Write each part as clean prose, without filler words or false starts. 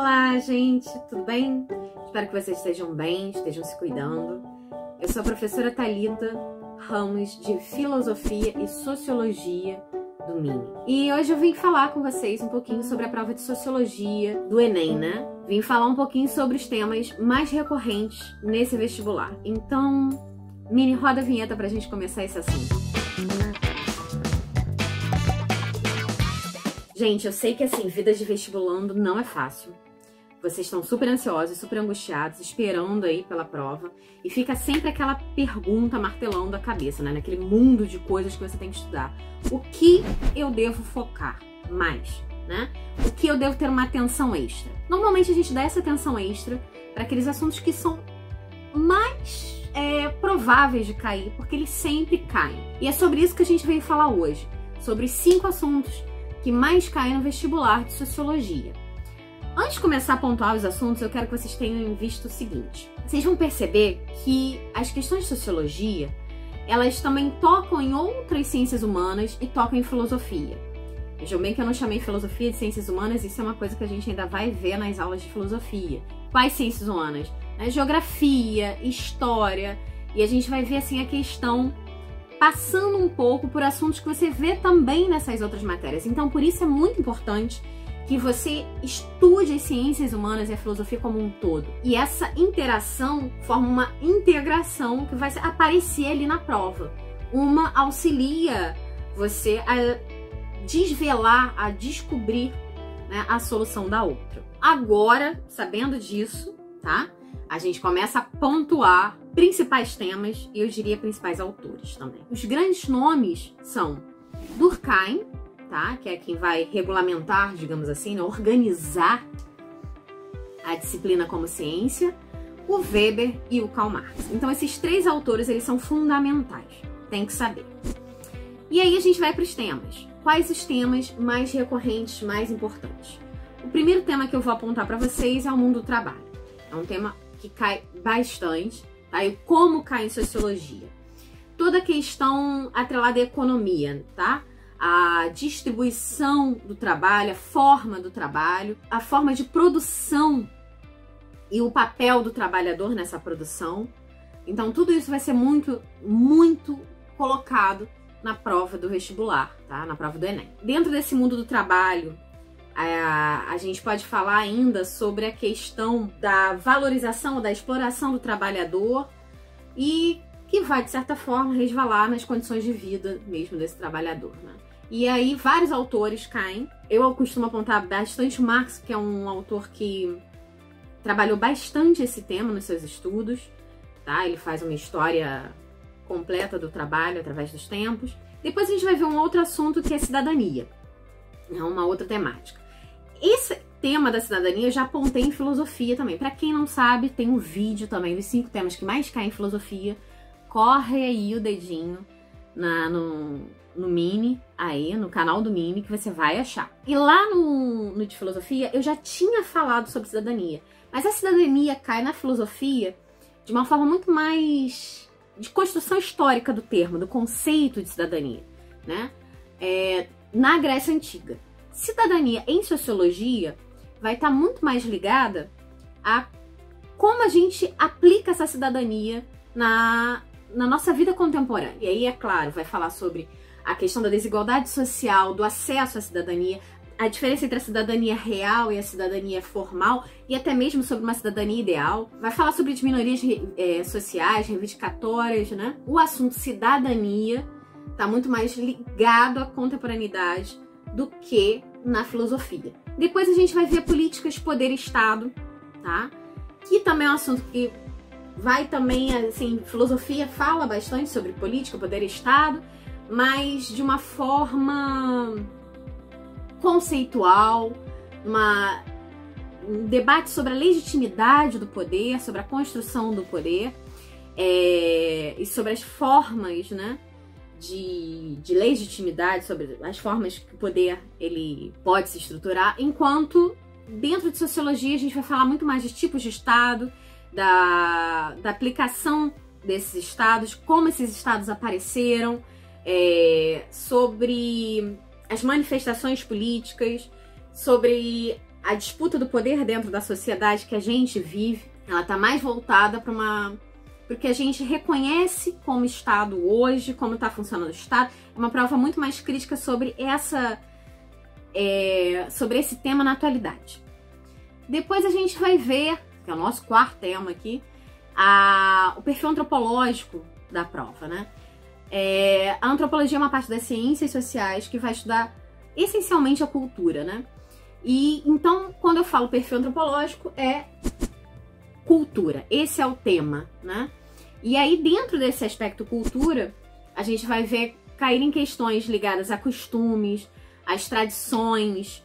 Olá, gente, tudo bem? Espero que vocês estejam bem, estejam se cuidando. Eu sou a professora Thalita Ramos, de Filosofia e Sociologia do Mini. E hoje eu vim falar com vocês um pouquinho sobre a prova de Sociologia do Enem, né? Vim falar um pouquinho sobre os temas mais recorrentes nesse vestibular. Então, Mini, roda a vinheta pra gente começar esse assunto. Gente, eu sei que assim, vida de vestibulando não é fácil. Vocês estão super ansiosos, super angustiados, esperando aí pela prova. E fica sempre aquela pergunta martelando a cabeça, né? Naquele mundo de coisas que você tem que estudar. O que eu devo focar mais, né? O que eu devo ter uma atenção extra? Normalmente a gente dá essa atenção extra para aqueles assuntos que são mais prováveis de cair, porque eles sempre caem. E é sobre isso que a gente veio falar hoje. Sobre os 5 assuntos que mais caem no vestibular de Sociologia. Antes de começar a pontuar os assuntos, eu quero que vocês tenham visto o seguinte. Vocês vão perceber que as questões de Sociologia, elas também tocam em outras ciências humanas e tocam em filosofia. Vejam bem que eu não chamei filosofia de ciências humanas, isso é uma coisa que a gente ainda vai ver nas aulas de filosofia. Quais ciências humanas? Geografia, história, e a gente vai ver assim a questão passando um pouco por assuntos que você vê também nessas outras matérias. Então, por isso é muito importante que você estude as ciências humanas e a filosofia como um todo. E essa interação forma uma integração que vai aparecer ali na prova. Uma auxilia você a desvelar, a descobrir, né, a solução da outra. Agora, sabendo disso, tá? A gente começa a pontuar principais temas e eu diria principais autores também. Os grandes nomes são Durkheim, tá? Que é quem vai regulamentar, digamos assim, né? Organizar a disciplina como ciência, o Weber e o Karl Marx. Então esses 3 autores, eles são fundamentais, tem que saber. E aí a gente vai para os temas. Quais os temas mais recorrentes, mais importantes? O primeiro tema que eu vou apontar para vocês é o mundo do trabalho. É um tema que cai bastante, tá? E como cai em Sociologia? Toda a questão atrelada à economia, tá? A distribuição do trabalho, a forma do trabalho, a forma de produção e o papel do trabalhador nessa produção. Então, tudo isso vai ser muito, muito colocado na prova do vestibular, tá? Na prova do Enem. Dentro desse mundo do trabalho, a gente pode falar ainda sobre a questão da valorização, da exploração do trabalhador e que vai, de certa forma, resvalar nas condições de vida mesmo desse trabalhador, né? E aí vários autores caem. Eu costumo apontar bastante o Marx, que é um autor que trabalhou bastante esse tema nos seus estudos, tá? Ele faz uma história completa do trabalho através dos tempos. Depois a gente vai ver um outro assunto que é cidadania, é uma outra temática. Esse tema da cidadania eu já apontei em filosofia também. Para quem não sabe, tem um vídeo também dos 5 temas que mais caem em filosofia. Corre aí o dedinho no Mini, aí no canal do Mini, que você vai achar. E lá no de filosofia eu já tinha falado sobre cidadania. Mas a cidadania cai na filosofia de uma forma muito mais de construção histórica do termo, do conceito de cidadania, né? Na Grécia Antiga. Cidadania em Sociologia vai estar muito mais ligada a como a gente aplica essa cidadania na nossa vida contemporânea. E aí, é claro, vai falar sobre a questão da desigualdade social, do acesso à cidadania, a diferença entre a cidadania real e a cidadania formal, e até mesmo sobre uma cidadania ideal. Vai falar sobre as minorias sociais, reivindicatórias, né? O assunto cidadania está muito mais ligado à contemporaneidade do que na filosofia. Depois a gente vai ver políticas de poder e Estado, tá? Que também é um assunto que vai também, assim, filosofia fala bastante sobre política, poder e Estado, mas de uma forma conceitual, um debate sobre a legitimidade do poder, sobre a construção do poder, e sobre as formas, né, de legitimidade, sobre as formas que o poder ele pode se estruturar, enquanto dentro de Sociologia a gente vai falar muito mais de tipos de Estado, da aplicação desses Estados, como esses Estados apareceram, sobre as manifestações políticas, sobre a disputa do poder dentro da sociedade que a gente vive, ela tá mais voltada para o que a gente reconhece como Estado hoje, como está funcionando o Estado. É uma prova muito mais crítica sobre sobre esse tema na atualidade. Depois a gente vai ver, que é o nosso quarto tema aqui, o perfil antropológico da prova, né? A antropologia é uma parte das ciências sociais que vai estudar essencialmente a cultura, né? E então, quando eu falo perfil antropológico, é cultura. Esse é o tema, né? E aí, dentro desse aspecto cultura, a gente vai ver cair em questões ligadas a costumes, às tradições,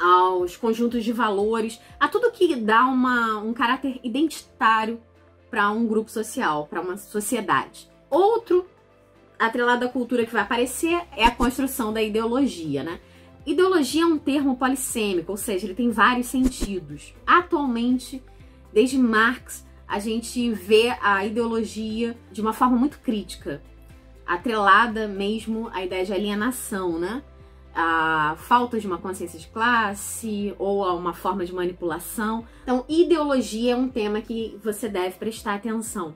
aos conjuntos de valores, a tudo que dá um caráter identitário para um grupo social, para uma sociedade. Outro atrelado à cultura que vai aparecer é a construção da ideologia, né? Ideologia é um termo polissêmico, ou seja, ele tem vários sentidos. Atualmente, desde Marx, a gente vê a ideologia de uma forma muito crítica, atrelada mesmo à ideia de alienação, né? A falta de uma consciência de classe ou a uma forma de manipulação. Então, ideologia é um tema que você deve prestar atenção,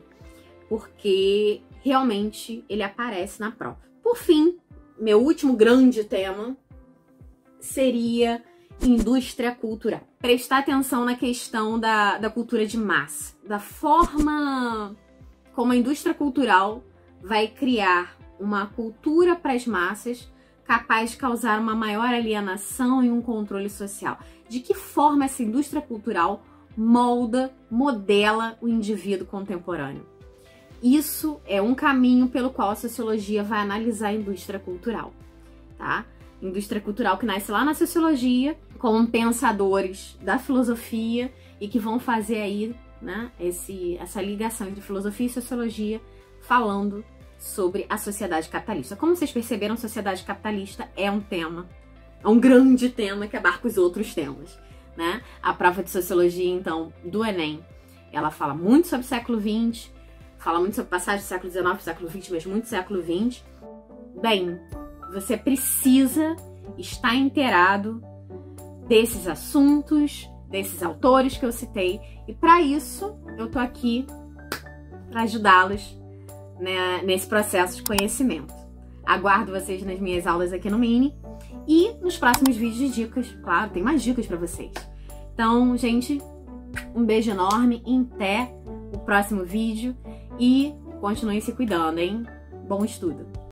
porque realmente ele aparece na prova. Por fim, meu último grande tema seria indústria cultural. Prestar atenção na questão da cultura de massa, da forma como a indústria cultural vai criar uma cultura para as massas capaz de causar uma maior alienação e um controle social. De que forma essa indústria cultural modela o indivíduo contemporâneo? Isso é um caminho pelo qual a sociologia vai analisar a indústria cultural, tá? Indústria cultural que nasce lá na sociologia, com pensadores da filosofia e que vão fazer aí, né, essa ligação entre filosofia e sociologia, falando sobre a sociedade capitalista. Como vocês perceberam, sociedade capitalista é um tema, é um grande tema que abarca os outros temas, né? A prova de sociologia, então, do Enem, ela fala muito sobre o século XX, fala muito sobre passagem do século XIX para o século XX, mas muito século XX. Bem, você precisa estar inteirado desses assuntos, desses autores que eu citei, e para isso eu tô aqui para ajudá-los, né, nesse processo de conhecimento. Aguardo vocês nas minhas aulas aqui no Mini e nos próximos vídeos de dicas. Claro, tem mais dicas para vocês. Então, gente, um beijo enorme e até o próximo vídeo e continuem se cuidando, hein? Bom estudo!